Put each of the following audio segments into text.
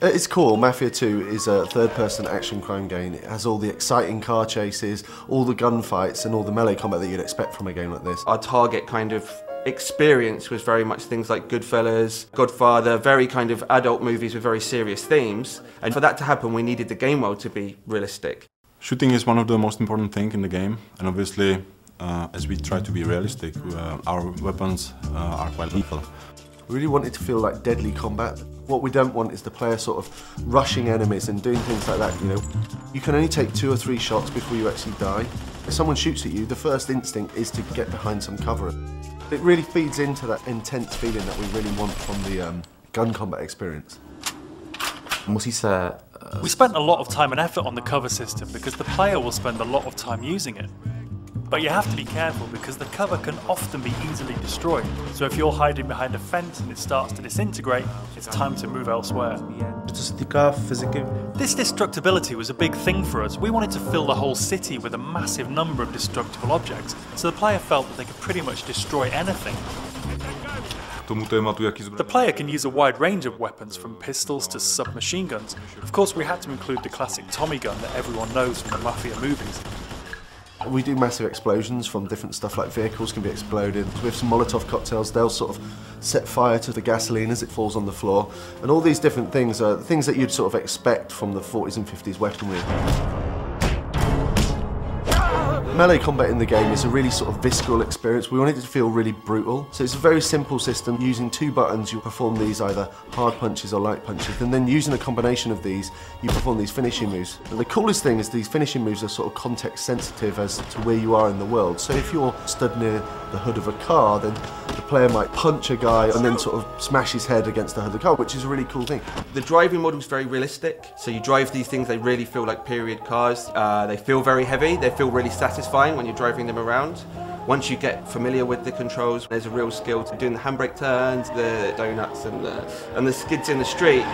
At its core, Mafia 2 is a third-person action crime game. It has all the exciting car chases, all the gunfights and all the melee combat that you'd expect from a game like this. Our target kind of experience was very much things like Goodfellas, Godfather, very kind of adult movies with very serious themes. And for that to happen, we needed the game world to be realistic. Shooting is one of the most important things in the game, and obviously, as we try to be realistic, our weapons are quite lethal. We really want it to feel like deadly combat. What we don't want is the player sort of rushing enemies and doing things like that, you know. You can only take 2 or 3 shots before you actually die. If someone shoots at you, the first instinct is to get behind some cover. It really feeds into that intense feeling that we really want from the gun combat experience. We spent a lot of time and effort on the cover system because the player will spend a lot of time using it. But you have to be careful because the cover can often be easily destroyed. So if you're hiding behind a fence and it starts to disintegrate, it's time to move elsewhere. This destructibility was a big thing for us. We wanted to fill the whole city with a massive number of destructible objects, so the player felt that they could pretty much destroy anything. The player can use a wide range of weapons, from pistols to submachine guns. Of course, we had to include the classic Tommy gun that everyone knows from the Mafia movies. We do massive explosions from different stuff, like vehicles can be exploded. With some Molotov cocktails, they'll sort of set fire to the gasoline as it falls on the floor. And all these different things are things that you'd sort of expect from the 40s and 50s weaponry. Melee combat in the game is a really sort of visceral experience. We wanted it to feel really brutal. So it's a very simple system. Using 2 buttons, you perform these either hard punches or light punches. And then using a combination of these, you perform these finishing moves. And the coolest thing is these finishing moves are sort of context sensitive as to where you are in the world. So if you're stood near the hood of a car, then the player might punch a guy and then sort of smash his head against the hood of the car, which is a really cool thing. The driving model is very realistic. So you drive these things, they really feel like period cars. They feel very heavy, they feel really satisfying when you're driving them around. Once you get familiar with the controls, there's a real skill to doing the handbrake turns, the donuts and the skids in the street.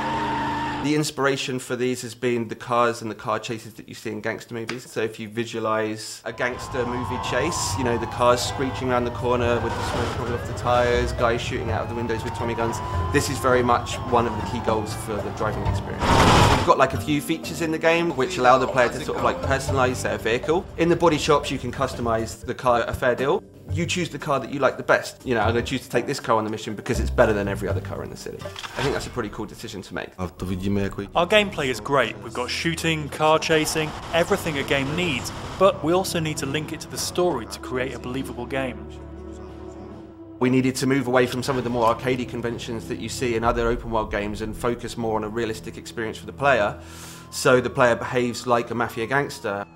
The inspiration for these has been the cars and the car chases that you see in gangster movies. So if you visualise a gangster movie chase, you know, the cars screeching around the corner with the smoke coming off the tyres, guys shooting out of the windows with Tommy guns, this is very much one of the key goals for the driving experience. We've got like a few features in the game which allow the player to sort of like personalise their vehicle. In the body shops you can customise the car a fair deal. You choose the car that you like the best. You know, I'm going to choose to take this car on the mission because it's better than every other car in the city. I think that's a pretty cool decision to make. Our gameplay is great. We've got shooting, car chasing, everything a game needs, but we also need to link it to the story to create a believable game. We needed to move away from some of the more arcadey conventions that you see in other open world games and focus more on a realistic experience for the player, so the player behaves like a mafia gangster.